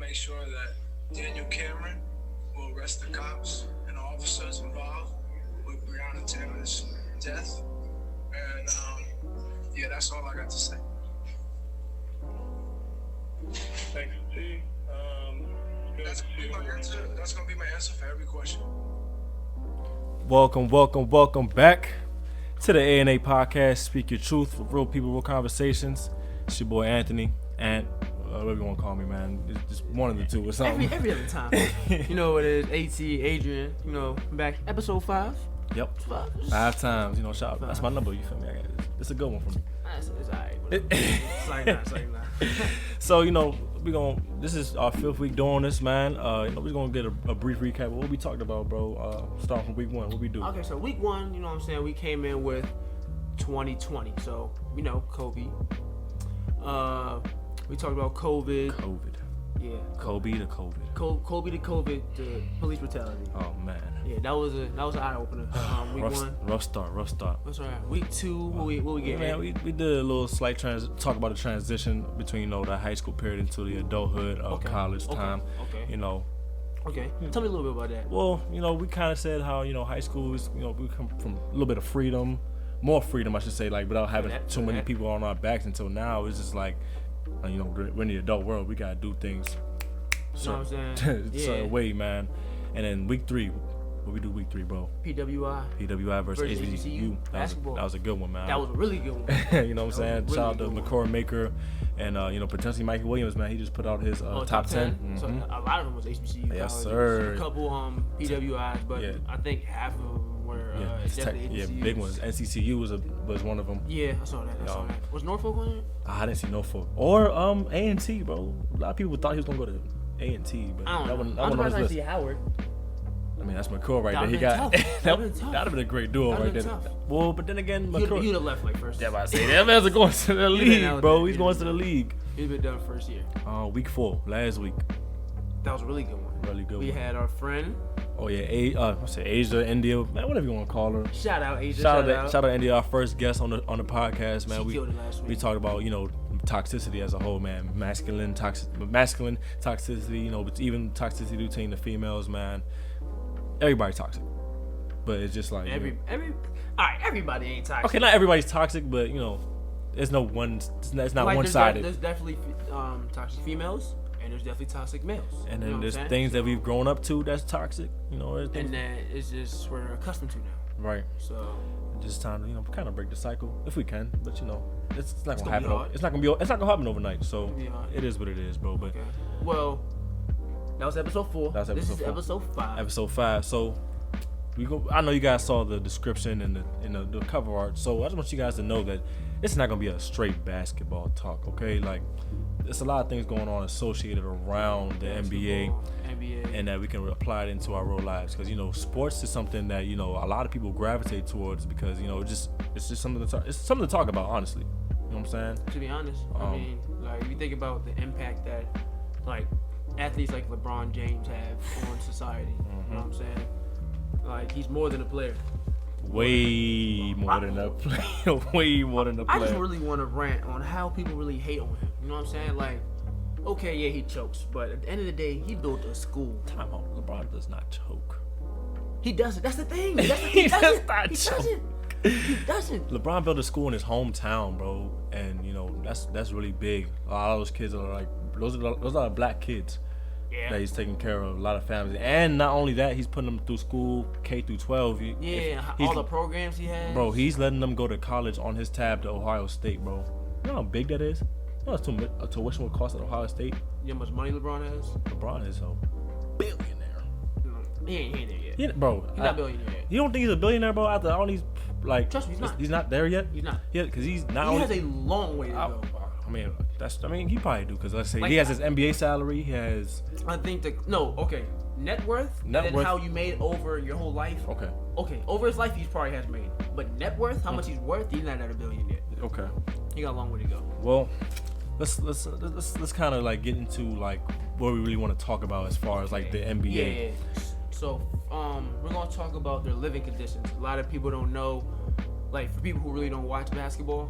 make sure that Daniel Cameron will arrest the cops and the officers involved with Breonna Taylor's death. And yeah, that's all I got to say. Thanks, G. That's gonna be my answer for every question. Welcome back to the A&A podcast. Speak your truth for real people, real conversations. It's your boy Anthony, and whatever you want to call me, man. It's just one of the two or something. Every other time. You know what it is, AT, Adrian, you know, back, episode 5. Yep. 5 times, you know, shout out. That's my number, you feel me? It's a good one for me. It's alright, whatever. It's like that. So, you know, this is our 5th week doing this, man. You know, we're going to get a brief recap of what we talked about, bro. Starting from week 1, what we do. Okay, so week 1, you know what I'm saying, we came in with 2020. So, you know, Kobe. We talked about COVID. Yeah. Kobe to COVID. Kobe to COVID to police brutality. Oh man. Yeah, that was an eye opener. Week 1. Rough start. That's all right. Week 2, what we get? Man, we did a little slight talk about the transition between, you know, the high school period into the adulthood of college time. Okay. You know. Okay. Tell me a little bit about that. Well, you know, we kind of said how, you know, high school is, you know, we come from a little bit of freedom, more freedom, I should say, like without having too many people on our backs. Until now, it's just like, you know, we're in the adult world. We gotta do things certain way, man. And then week 3, what we do week 3, bro? PWI versus HBCU. Basketball. That was a good one, man. That was a really good one. You know what I'm saying? Really Shout out to McCord Maker and you know, potentially Mikey Williams, man. He just put out his top 10. Mm-hmm. So a lot of them was HBCU. Yes, colleges. sir. A couple PWIs, but I think half of them were definitely HBCUs. Big ones. NCCU was one of them. Yeah, I saw that. Was Norfolk on it? I didn't see Norfolk or A&T, bro. A lot of people thought he was gonna go to A&T, but I don't know. That one on his list. See Howard. I mean, that's McCall right there. He got that'd have been a great duo right there. Tough. Well, but then again, McCall, He'd have left like first. Yeah, I say that man's going to the league, bro. He's going to the league. He'd been done first year. Week 4, last week. That was a really good one. Really good. We had our friend. Oh yeah, Asia, India, man, whatever you want to call her. Shout out Asia. Shout out India, our first guest on the podcast, man. She killed it last week. We talked about, you know, toxicity as a whole, man. Masculine toxicity, you know, but even toxicity between the females, man. Everybody toxic, but it's just like everybody ain't toxic. Okay, not everybody's toxic, but you know, there's no one. It's not like one-sided. There's definitely toxic females, and there's definitely toxic males. And then there's things that we've grown up to that's toxic, you know. And that it's just we're accustomed to now. Right. So just time to, you know, kind of break the cycle if we can, but you know, it's not gonna happen. It's not gonna happen overnight. So it is what it is, bro. But well. That was episode 4. This is episode 5. Episode 5. So I know you guys saw the description and the cover art. So I just want you guys to know that it's not gonna be a straight basketball talk, okay? Like there's a lot of things going on associated around the NBA, and that we can apply it into our real lives. Because you know, sports is something that, you know, a lot of people gravitate towards because, you know, it's just something to talk about, honestly. You know what I'm saying? To be honest, I mean, like if you think about the impact that like athletes like LeBron James have on society. You know what I'm saying? Like he's more than a player. Way more than a player. I just really want to rant on how people really hate on him. You know what I'm saying? Like, okay, yeah, he chokes, but at the end of the day, he built a school. Time out. LeBron does not choke. He doesn't. That's the thing. He does not choke. He doesn't. LeBron built a school in his hometown, bro, and you know that's really big. A lot of those kids are like those are black kids. Yeah. That he's taking care of a lot of families, and not only that, he's putting them through school K through 12. All the programs he has. Bro, he's letting them go to college on his tab to Ohio State, bro. You know how big that is? You know how much a tuition would cost at Ohio State? You know how much money LeBron has? LeBron is a billionaire. He ain't there yet. Bro, he's not a billionaire yet. You don't think he's a billionaire, bro? After all these, like, trust me, he's not there yet. He's not. Yeah, because he's not. He has a long way to go. I mean, he probably do, because let's say he has his NBA salary. He has. I think net worth, and then how you made over your whole life. Okay, over his life he probably has made, but net worth, how much he's worth, he's not at $1 billion yet. Okay, he got a long way to go. Well, let's kind of like get into like what we really want to talk about as far as like the NBA. Yeah. So we're gonna talk about their living conditions. A lot of people don't know, like for people who really don't watch basketball,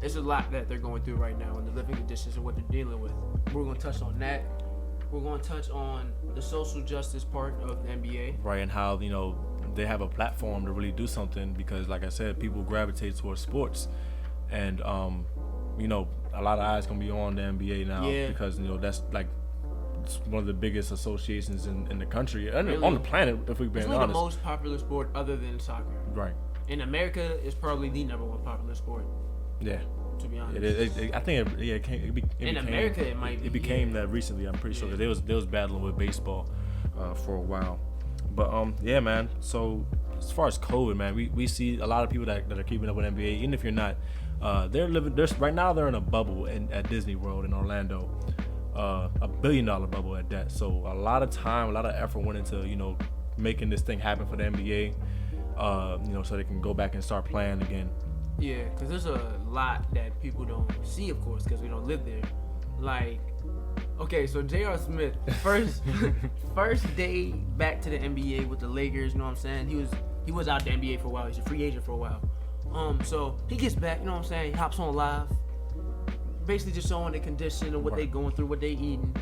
it's a lot that they're going through right now in the living conditions and what they're dealing with. We're gonna touch on that. we're going to touch on the social justice part of the NBA. Right, and how, you know, they have a platform to really do something because, like I said, people gravitate towards sports. And, you know, a lot of eyes going to be on the NBA now because, you know, that's like it's one of the biggest associations in the country and Really? on the planet, if we're being It's like honest. the most popular sport other than soccer. Right. In America, it's probably the number one popular sport, Yeah. to be honest. I think it became, America, it might be, It became yeah. that recently. I'm pretty sure because they was battling with baseball for a while. But yeah, man. So as far as COVID, man, we see a lot of people that are keeping up with NBA. Even if you're not, right now they're in a bubble at Disney World in Orlando, $1 billion bubble at that. So a lot of time, a lot of effort went into, you know, making this thing happen for the NBA. You know, so they can go back and start playing again. Yeah, because there's a lot that people don't see, of course, because we don't live there. Like, okay, so J.R. Smith, first day back to the NBA with the Lakers, you know what I'm saying? He was out the NBA for a while. He's a free agent for a while. So he gets back, you know what I'm saying? He hops on live, basically just showing the condition of what they going through, what they eating.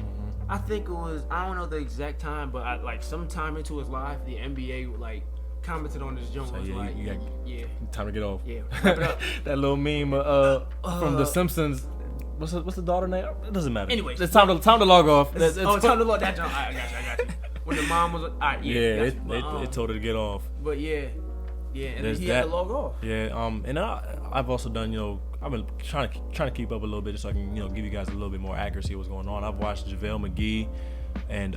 I think it was, I don't know the exact time, but like sometime into his life, the NBA like commented on this joint. So, Was yeah, like, you got yeah, time to get off. yeah, wrap it up. That little meme from The Simpsons. What's the daughter name? It doesn't matter. Anyways, it's time to log off. Time to log that joint. I got you. When the mom was, it told her to get off. But yeah, and There's then he had to log off. Yeah, and I've also done, you know, I've been trying to keep up a little bit just so I can, you know, give you guys a little bit more accuracy of what's going on. I've watched JaVale McGee and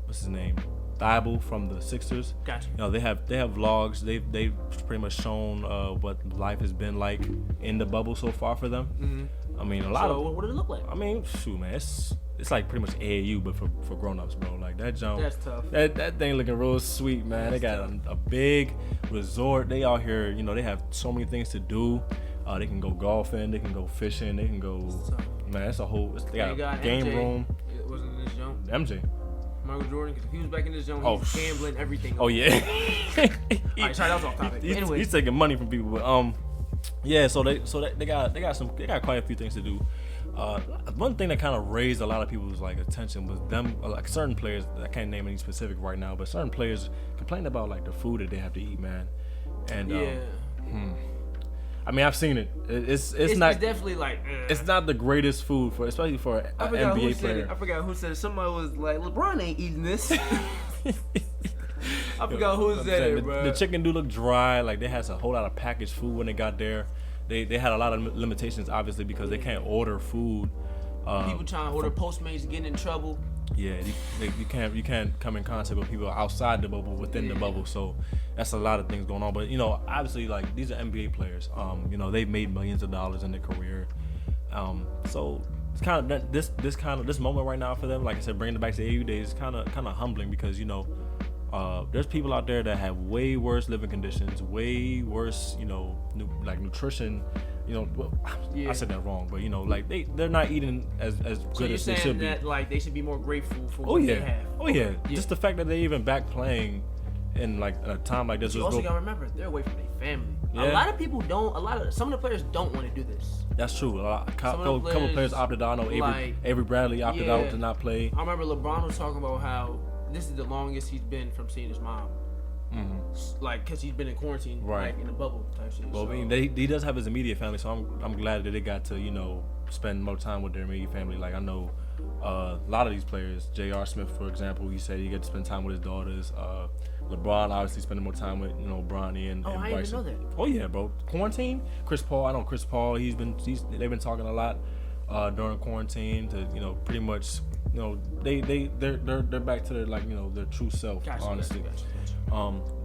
what's his name, Thibault from the Sixers. Gotcha. You know, they have vlogs. They've pretty much shown what life has been like in the bubble so far for them. Mm-hmm. I mean, a lot So what did it look like? I mean, shoot, man, it's like pretty much AAU, but for grown-ups, bro. Like that jump. That's tough. That thing looking real sweet, man. They got a big resort. They out here, you know, they have so many things to do. They can go golfing, they can go fishing, they can go. Man, it's a whole. They got a game MJ. room. It wasn't in this jump. MJ. Michael Jordan, because if he was back in this zone, he was gambling everything. Oh yeah. Alright, sorry, that was off topic. Anyway, He's taking money from people, but yeah. So they got quite a few things to do. One thing that kind of raised a lot of people's like attention was them, like certain players. I can't name any specific right now, but certain players complained about like the food that they have to eat, man. And I mean, I've seen it. It's definitely like it's not the greatest food especially for an NBA player. I forgot who said it. Somebody was like, LeBron ain't eating this. I forgot who said it, bro. The chicken do look dry. Like they had a whole lot of packaged food when they got there. They had a lot of limitations, obviously, because they can't order food. People trying to order Postmates getting in trouble. Yeah, you can't come in contact with people outside the bubble, within the bubble. So that's a lot of things going on. But you know, obviously, like these are NBA players. You know, they've made millions of dollars in their career. So it's kind of this moment right now for them. Like I said, bringing it back to AU days is kind of humbling because you know, there's people out there that have way worse living conditions, way worse, you know, nutrition. You know, well, I said that wrong, but you know, like they're not eating as good as they should be. So you're saying that like they should be more grateful for what they have? Oh yeah, just the fact that they even back playing in like a time like this. But you also gotta remember they're away from their family. Yeah. A lot of people don't. Some of the players don't want to do this. That's true. A couple players opted out. I know Avery Bradley opted out to not play. I remember LeBron was talking about how this is the longest he's been from seeing his mom. Mm-hmm. Like, cause he's been in quarantine, like in a bubble type shit. Well, I mean, he does have his immediate family, so I'm glad that they got to, you know, spend more time with their immediate family. Like I know a lot of these players, J.R. Smith, for example, he said he got to spend time with his daughters. LeBron obviously spending more time with, you know, Bronny and I Bryson. didn't know that. Oh yeah, bro. Quarantine. Chris Paul. I know Chris Paul. They've been talking a lot during quarantine to, you know, pretty much, you know, they're back to their, like, you know, their true self. Honestly. Gotcha.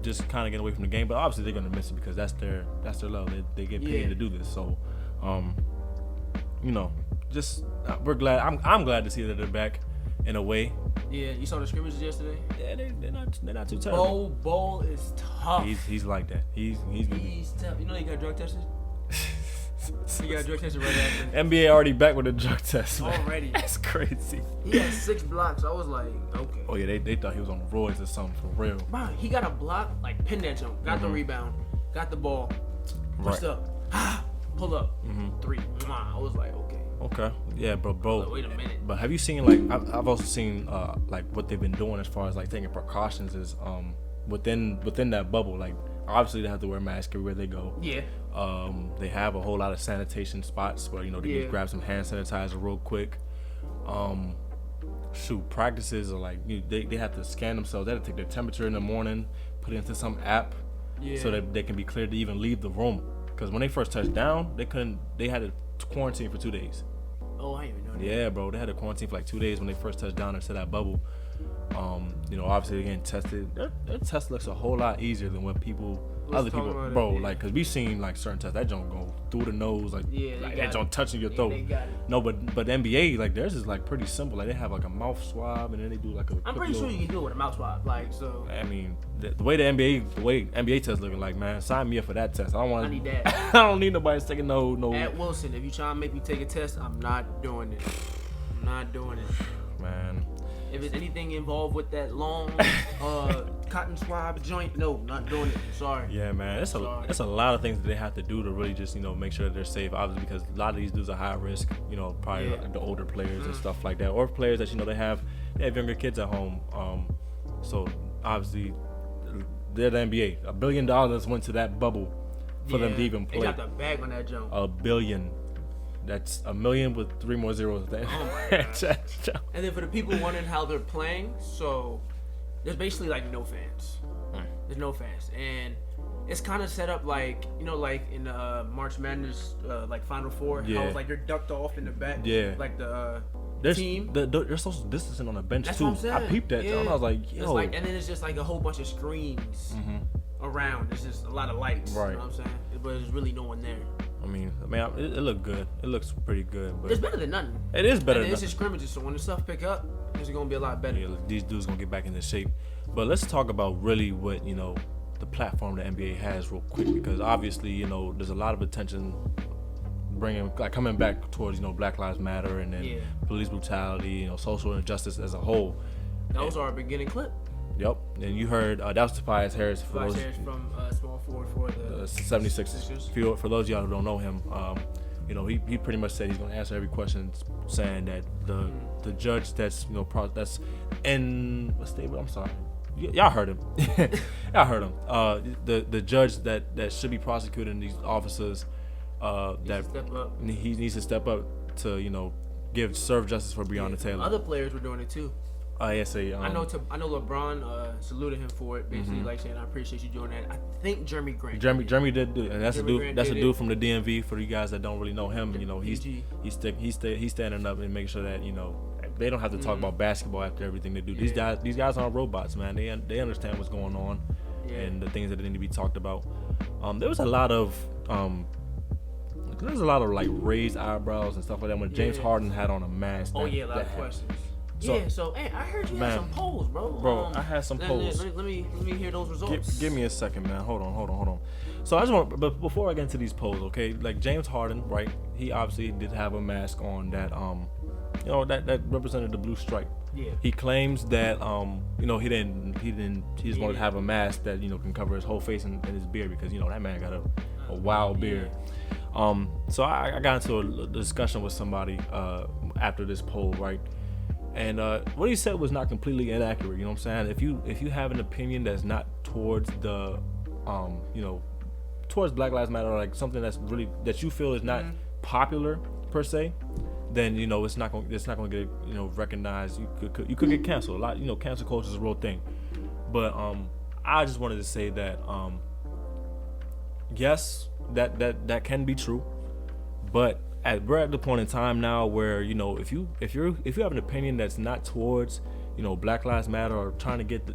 Just kind of get away from the game, but obviously they're gonna miss it because that's their love. They get paid to do this, so you know, just we're glad. I'm glad to see that they're back in a way. Yeah, you saw the scrimmages yesterday. Yeah, they're not too terrible. Bol is tough. He's like that. He's tough. You know he got drug tested. He got drug tested right after. NBA already back with a drug test. Man. Already. That's crazy. He had 6 blocks. I was like, okay. Oh yeah, they thought he was on roids or something for real. Bro, he got a block, like pin that jump, got the rebound, got the ball, pushed up, pull up, 3. I was like, okay. Okay. Yeah, bro. But wait a minute. But have you seen like I've also seen like what they've been doing as far as like taking precautions is within that bubble. Like obviously they have to wear masks everywhere they go. Yeah. They have a whole lot of sanitation spots where they can grab some hand sanitizer real quick. Practices are like they have to scan themselves. They have to take their temperature in the morning, put it into some app, so that they can be cleared to even leave the room. Because when they first touched down, they had to quarantine for 2 days. Oh, I didn't even know that. Yeah, bro, they had to quarantine for like 2 days when they first touched down into that bubble. Obviously they're getting tested. Their test looks a whole lot easier than what other people, bro. Like, cause we've seen like certain tests that junk go through the nose, like that junk touching your throat. No, but the NBA, like theirs is like pretty simple. Like they have like a mouth swab, and then they do like a. I'm pretty sure you can do it with a mouth swab, like so. I mean, the way NBA test looking like, man, sign me up for that test. I need that. I don't need nobody taking no. At Wilson, if you try to make me take a test, I'm not doing it. I'm not doing it, man. If it's anything involved with that long cotton swab joint, no, not doing it. Sorry. Yeah, man. It's a lot of things that they have to do to really just, make sure that they're safe. Obviously, because a lot of these dudes are high risk, probably like the older players and stuff like that. Or players that, they have younger kids at home. So obviously they're the NBA. $1 billion went to that bubble for them to even play. They got the bag on that jump. $1 billion. That's 1 million with 3 more zeros. Oh my God. And then for the people wondering how they're playing, so there's basically like no fans. There's no fans, and it's kind of set up like like in March Madness, like Final Four. How it's like you're ducked off in the back. Yeah. Like the there's, team. There's social distancing on the bench That's too. What I'm saying. I peeped that. Yeah. I was like, yo. It's like, and then it's just like a whole bunch of screens around. There's just a lot of lights. Right. You know what I'm saying? But there's really no one there. I mean, it looked good. It looks pretty good. But it's better than nothing. It is better than nothing. It's just scrimmages, so when the stuff pick up, it's going to be a lot better. Yeah, these dudes going to get back into shape. But let's talk about really what, the platform the NBA has real quick. Because obviously, there's a lot of attention coming back towards, Black Lives Matter and then police brutality, social injustice as a whole. That was our beginning clip. Yep, and you heard that was Tobias Harris from small forward for the 76ers. For those of y'all who don't know him, he pretty much said he's going to answer every question, saying that the judge that's that's in what state? I'm sorry, y'all heard him. Y'all heard him. The judge that should be prosecuting these officers, he needs to step up to serve justice for Breonna Taylor. Other players were doing it too. Yes, I know LeBron saluted him for it, basically like saying I appreciate you doing that. I think Jeremy Grant. Jeremy did do it, and that's a dude from the DMV. For you guys that don't really know him, he's standing up and making sure that they don't have to talk about basketball after everything they do. Yeah. These guys aren't robots, man. They understand what's going on and the things that need to be talked about. There was a lot of like raised eyebrows and stuff like that when James Harden had on a mask. A lot of questions. So hey, I heard you had some polls, bro. Bro, I had some polls. Let me hear those results. Give me a second, man. Hold on. So I just want, but before I get into these polls, okay? Like James Harden, right? He obviously did have a mask on that, that represented the blue stripe. Yeah. He claims that, he just wanted to have a mask that can cover his whole face and his beard because that man got a wild beard. So I got into a discussion with somebody after this poll, right? And what he said was not completely inaccurate. You know what I'm saying? If you have an opinion that's not towards the, towards Black Lives Matter, or like something that's really that you feel is not popular per se, then it's not going to get recognized. You could get canceled. A lot, cancel culture is a real thing. But I just wanted to say that yes, that can be true, but we're at the point in time now where if you have an opinion that's not towards Black Lives Matter or trying to get the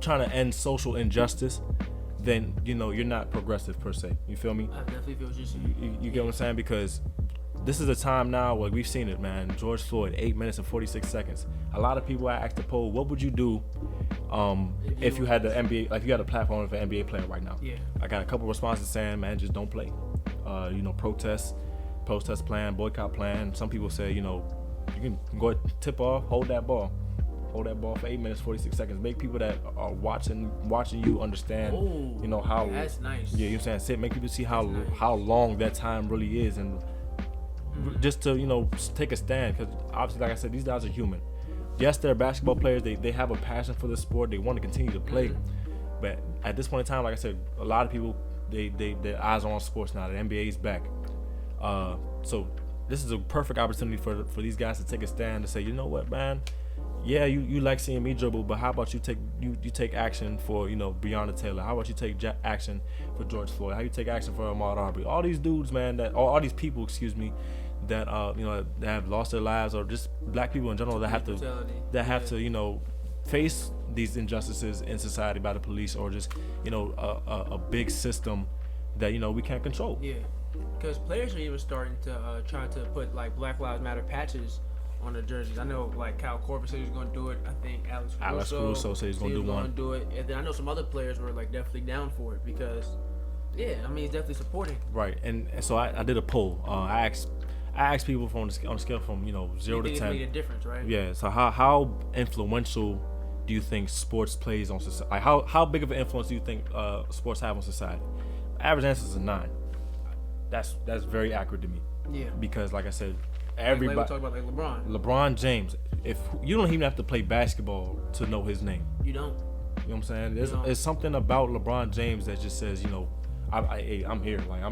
trying to end social injustice, then you're not progressive per se. You feel me? I definitely feel what you're saying. You get what I'm saying? Because this is a time now where we've seen it, man. George Floyd, 8 minutes and 46 seconds. A lot of people I asked the poll, what would you do if you had the NBA, like you had a platform of an NBA player right now? Yeah. I got a couple responses saying, man, just don't play. Protest plan, boycott plan. Some people say, you can go ahead, tip off, hold that ball for 8 minutes 46 seconds. Make people that are watching you understand. Ooh, how that's nice. Yeah, you know what I'm saying? Make people see how long that time really is, and just to take a stand, because obviously, like I said, these guys are human. Yes, they're basketball players. They have a passion for the sport. They want to continue to play. But at this point in time, like I said, a lot of people their eyes are on sports now. The NBA is back. So this is a perfect opportunity for these guys to take a stand to say, you know what, man. Yeah, you like seeing me dribble, but how about you take action for Breonna Taylor? How about you take action for George Floyd? How you take action for Ahmaud Arbery? All these dudes, man, all these people, that that have lost their lives, or just black people in general that have to face these injustices in society by the police, or just a big system that we can't control. Yeah, because players are even starting to try to put like Black Lives Matter patches on the jerseys. I know like Kyle Korver said he's going to do it. I think Alex Caruso said he's going to do it. And then I know some other players were like definitely down for it because, yeah, I mean, he's definitely supporting. Right, and so I did a poll. I asked people on a scale from 0 to 10. Made a difference, right? Yeah. So how influential do you think sports plays on society? Like how big of an influence do you think sports have on society? Average answer is a 9. That's very accurate to me. Yeah. Because like I said, everybody. Like we talk about like LeBron. LeBron James. If you don't even have to play basketball to know his name. You don't. You know what I'm saying? There's something about LeBron James that just says, I'm here. Like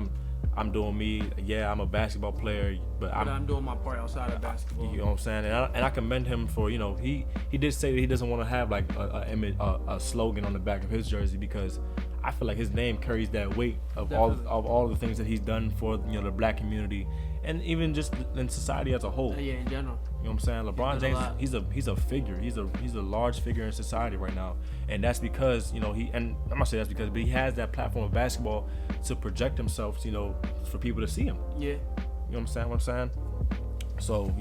I'm doing me. Yeah, I'm a basketball player, but I'm doing my part outside of basketball. You know what I'm saying? And I commend him for he did say that he doesn't want to have like a slogan on the back of his jersey, because I feel like his name carries that weight of all the things that he's done for the black community, and even just in society as a whole. Yeah, in general. You know what I'm saying? LeBron James, he's a figure. He's a large figure in society right now, and that's because and I'm not saying that's because, but he has that platform of basketball to project himself, for people to see him. Yeah. You know what I'm saying? So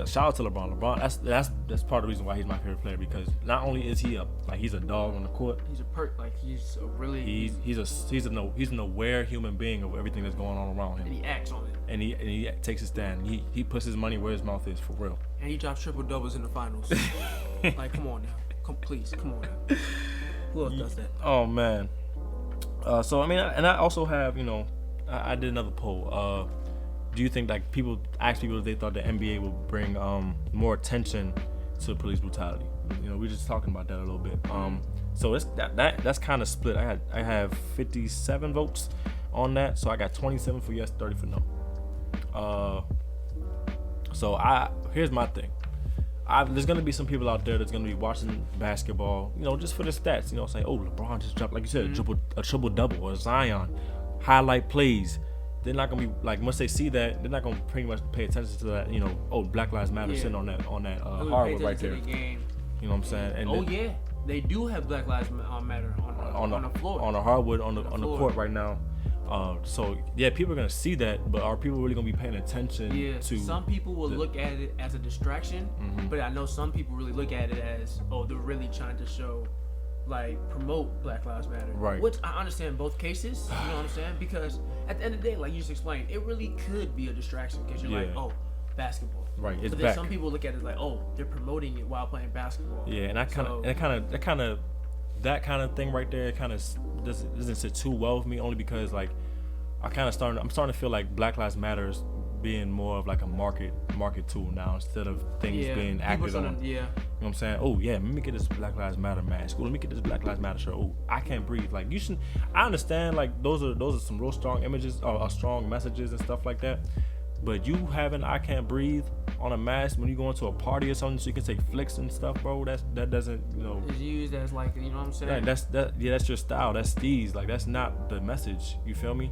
shout out to LeBron. LeBron, that's part of the reason why he's my favorite player, because not only is he he's a dog on the court. He's he's an aware human being of everything that's going on around him. And he acts on it. And he takes a stand. He puts his money where his mouth is, for real. And he drops triple doubles in the finals. Like, come on now. Please, come on now. Who else does that? Oh man. So I mean, I also have I did another poll. Do you think like people asked people if they thought the NBA would bring more attention to police brutality? We were just talking about that a little bit. So that's kind of split. I have 57 votes on that. So I got 27 for yes, 30 for no. So here's my thing. There's gonna be some people out there that's gonna be watching basketball, just for the stats. Saying, oh, LeBron just dropped, like you said, a triple double, or Zion, highlight plays. They're not gonna be like, once they see that, they're not gonna pretty much pay attention to that. Oh, Black Lives Matter sitting on that hardwood right there. You know what I'm saying? And they do have Black Lives Matter on the floor, on the hardwood on the court right now. So yeah, people are gonna see that, but are people really gonna be paying attention to? Some people will look at it as a distraction, but I know some people really look at it as, oh, they're really trying to show, like, promote Black Lives Matter. Right. Which I understand both cases. You know what I'm saying? Because at the end of the day, like you just explained, it really could be a distraction, because you're like, oh, basketball. Right. It's but then some people look at it like, oh, they're promoting it while playing basketball. Yeah, and that kind of thing right there kind of doesn't sit too well with me, only because like I'm starting to feel like Black Lives Matter is being more of like a market tool now, instead of things being acted on. Yeah. You know what I'm saying? Oh yeah, let me get this Black Lives Matter mask. Let me get this Black Lives Matter shirt. Oh, I can't breathe. Like, you should. I understand, like, those are some real strong images or strong messages and stuff like that. But you having I can't breathe on a mask when you go into a party or something, so you can take flicks and stuff, bro. That doesn't, It's used as like, you know what I'm saying? That's your style. That's steez. Like, that's not the message. You feel me?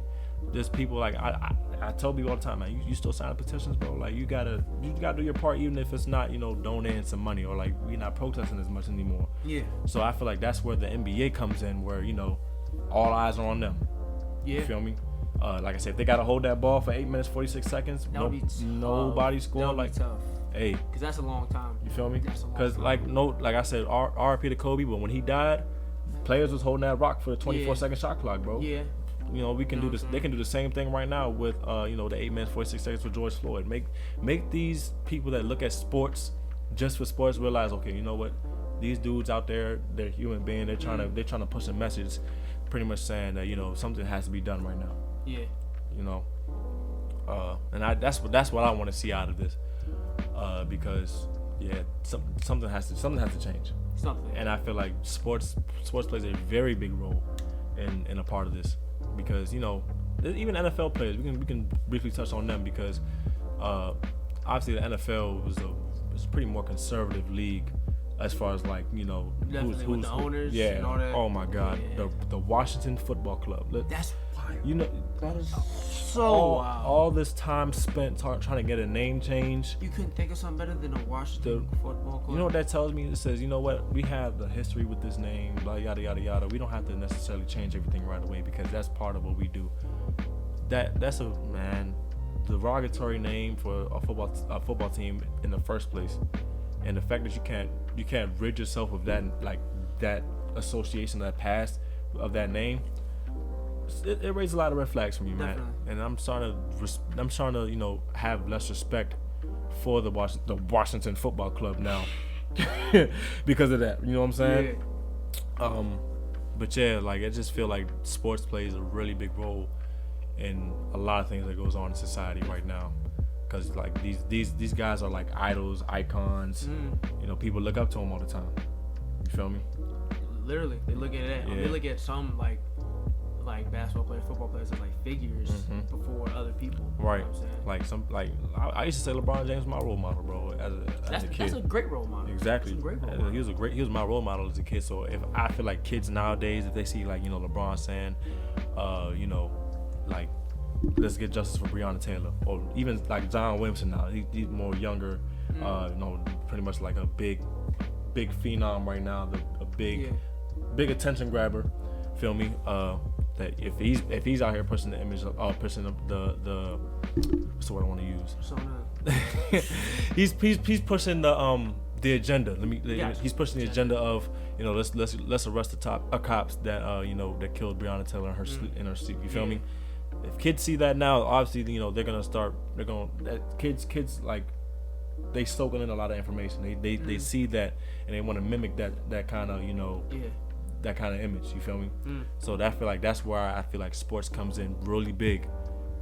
There's people like I tell people all the time, man. You still sign petitions, bro. Like, you gotta do your part, even if it's not donating some money, or like we're not protesting as much anymore. Yeah. So I feel like that's where the NBA comes in, where all eyes are on them. Yeah. You feel me? Like I said, if they gotta hold that ball for 8 minutes 46 seconds, nobody score. Like, tough. Hey, because that's a long time. You feel me? Because like I said, RIP to Kobe, but when he died, players was holding that rock for the 24-second shot clock, bro. Yeah. We can do this. They can do the same thing right now with the 8 minutes 46 seconds for George Floyd. Make these people that look at sports just for sports realize, okay, you know what? These dudes out there, they're human beings. They're trying to push a message, pretty much saying that something has to be done right now. Yeah. That's what I want to see out of this, because something has to change. Something. And I feel like sports plays a very big role in a part of this, because even NFL players, we can briefly touch on them, because obviously the NFL was a pretty more conservative league as far as like Definitely with the owners. Yeah. And all that. Oh my God, Yeah. the Washington Football Club. That's wild. That is So wild. all this time spent trying to get a name change. You couldn't think of something better than a Washington Football Club. You know what that tells me? It says, you know what, we have the history with this name, blah, yada yada yada. We don't have to necessarily change everything right away, because that's part of what we do. That's a derogatory name for a football team in the first place, and the fact that you can't rid yourself of that, like that association, that past of that name. It raised a lot of red flags for me, man. Definitely. And I'm trying to have less respect for the Washington Football Club now because of that. You know what I'm saying? Yeah. But yeah, like I just feel like sports plays a really big role in a lot of things that goes on in society right now. Because like these guys are like idols, icons. People look up to them all the time. You feel me? Literally, they look at that. Yeah. They look at some like basketball players, football players as like figures before other people. Right. You know what I'm saying? I used to say LeBron James was my role model, bro, as a kid. That's a great role model. Exactly. That's a great role model. He was my role model as a kid. So if I feel like kids nowadays, if they see like LeBron saying, like, let's get justice for Breonna Taylor, or even like Zion Williamson now, he's more younger, pretty much like a big phenom right now, a big attention grabber. Feel me? That if he's out here pushing the image of pushing the what's the word I want to use? He's pushing the agenda. He's pushing the agenda of let's arrest the cops that that killed Breonna Taylor in her sleep. You feel me? If kids see that now, obviously they're gonna kids like they soaking in a lot of information. They see that and they want to mimic that kind of that kind of image. You feel me? So I feel like that's where I feel like sports comes in really big,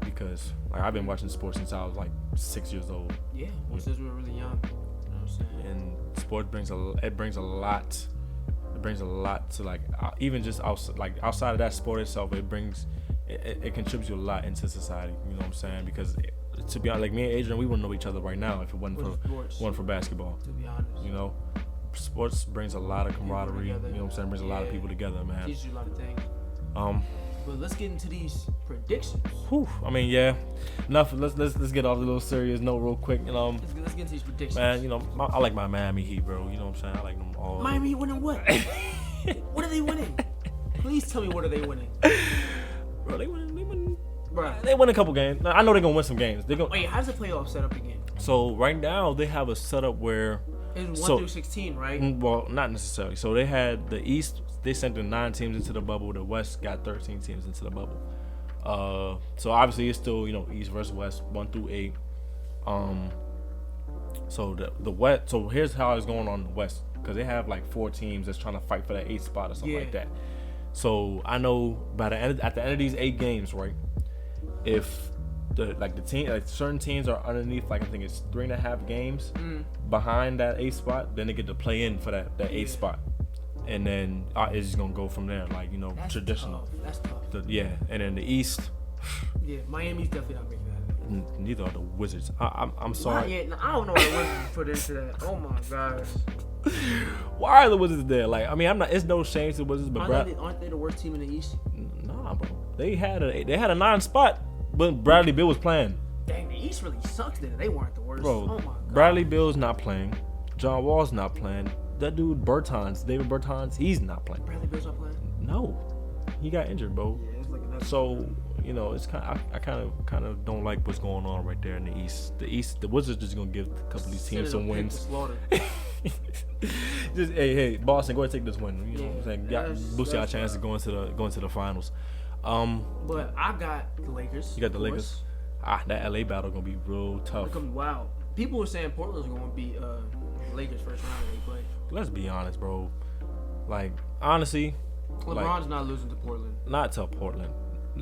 because like I've been watching sports since I was like 6 years old. Yeah, since we were really young. You know what I'm saying? And sport brings a lot to like even just outside of that sport itself. It contributes a lot into society. You know what I'm saying? Because to be honest, like me and Adrian, we wouldn't know each other right now if it wasn't for basketball. To be honest, sports brings a lot of camaraderie. You know what I'm saying? Brings a lot of people together, man. Teaches you a lot of things. But let's get into these predictions. Whew, I mean, yeah. Enough. Let's get off the little serious note real quick. Let's get into these predictions. Man, I like my Miami Heat, bro. You know what I'm saying? I like them all. Miami Heat winning what? What are they winning? Please tell me, what are they winning? Bro, they win. Bro, They win a couple games. I know they're gonna win some games. wait, how's the playoff set up again? So right now they have a setup where It's 1 through 16, right? Well, not necessarily. So they had the East. They sent the 9 teams into the bubble. The West got 13 teams into the bubble. So obviously it's still East versus West, 1 through 8. So the West. So here's how it's going on in the West, because they have like 4 teams that's trying to fight for that 8th spot or something like that. So I know at the end of these 8 games, right? If certain teams are underneath, like I think it's 3.5 games behind that 8th spot, then they get to play in for that 8th spot, and then it's just gonna go from there, like That's traditional. Tough. That's tough. And then the East. Yeah, Miami's definitely not making that. Neither are the Wizards. I'm sorry. I don't know why the Wizards put into that. Oh my gosh. Why are the Wizards there? Like, I mean, it's no shame to the Wizards, but aren't they the worst team in the East? Nah, bro. They had a 9 spot when Bradley Beal was playing. Dang, the East really sucks then. They weren't the worst. Bro, Oh my god. Bradley Beal's not playing. John Wall's not playing. That dude David Bertans, he's not playing. Bradley Beal's not playing? No, he got injured, bro. Yeah, it's like another. So it's I kind of don't like what's going on right there in the East. The Wizards just gonna give a couple of these teams some wins. Just hey, Boston, go ahead and take this win. You know what I'm saying? Boost your chances of going to the finals. But I got the Lakers. You got the Lakers. That LA battle gonna be real tough. It's gonna be wild. People were saying Portland's gonna be Lakers first round when they play. Let's be honest, bro. Like honestly, LeBron's not losing to Portland. Not to Portland.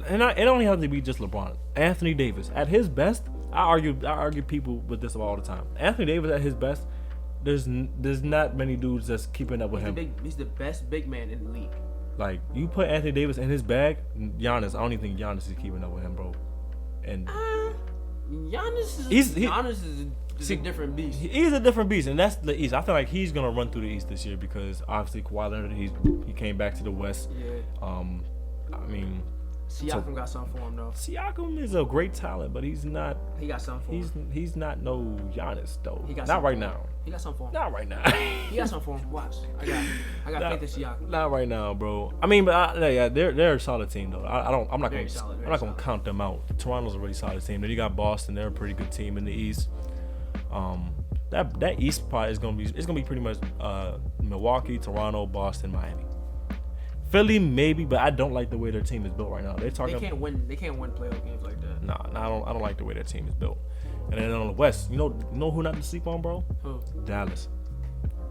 and it only has to be just LeBron. Anthony Davis at his best, I argue people with this all the time. Anthony Davis at his best, there's not many dudes that's keeping up with him. He's the best big man in the league. Like, you put Anthony Davis in his bag, Giannis, I don't even think Giannis is keeping up with him, bro. And Giannis is a different beast. He's a different beast, and that's the East. I feel like he's gonna run through the East this year because obviously Kawhi Leonard, he came back to the West. Yeah. I mean, Siakam got something for him though. Siakam is a great talent, but he's not. He got something for him. He's not no Giannis though. He got not something right for him. now. He got something for him. Not right now. He got something for him. Watch. I got faith in Siakam. Not right now, bro. I mean, but they're a solid team though. I'm not Very gonna solid, I'm not gonna count them out. Toronto's a really solid team. Then you got Boston. They're a pretty good team in the East. That East part is gonna be pretty much Milwaukee, Toronto, Boston, Miami. Philly maybe, but I don't like the way their team is built right now. They can't win playoff games like that. Nah, I don't like the way their team is built. And then on the West, you know who not to sleep on, bro? Who? Dallas.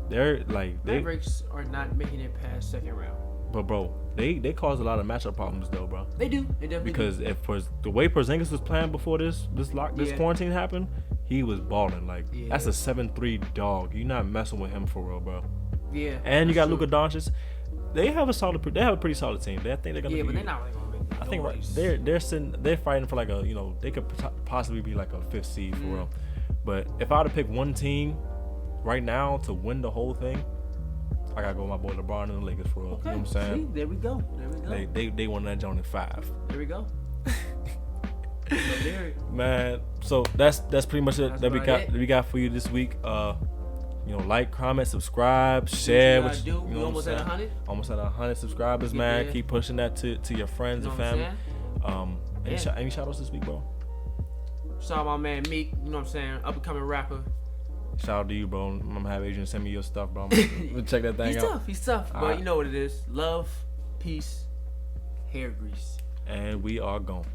They're like Mavericks are not making it past second round. But bro, they cause a lot of matchup problems though, bro. They do. They definitely Because do. if the way Porzingis was playing before this quarantine happened, he was balling. Like that's a 7-3 dog. You're not messing with him for real, bro. Yeah. And you got Luka Doncic. They have a pretty solid team. I think they're gonna. Yeah, but they're not really gonna make. I think they're fighting for like they could possibly be like a 5th seed for real. But if I were to pick one team right now to win the whole thing, I gotta go with my boy LeBron and the Lakers for real. Okay. You know what I'm saying? See, there we go. They won that joint in 5. There we go. Man, so that's pretty much it That's that we got for you this week. Like, comment, subscribe, share. We almost at 100. Almost at 100 subscribers, man. there. Keep pushing that to your friends You know and what I'm family. Any shout outs this week, bro? Shout out my man Meek. You know what I'm saying? Up and coming rapper. Shout out to you, bro. I'm gonna have Adrian send me your stuff, bro. I'm gonna check that thing out. He's tough. All But right. you know what it is. Love, peace, hair grease. And we are gone.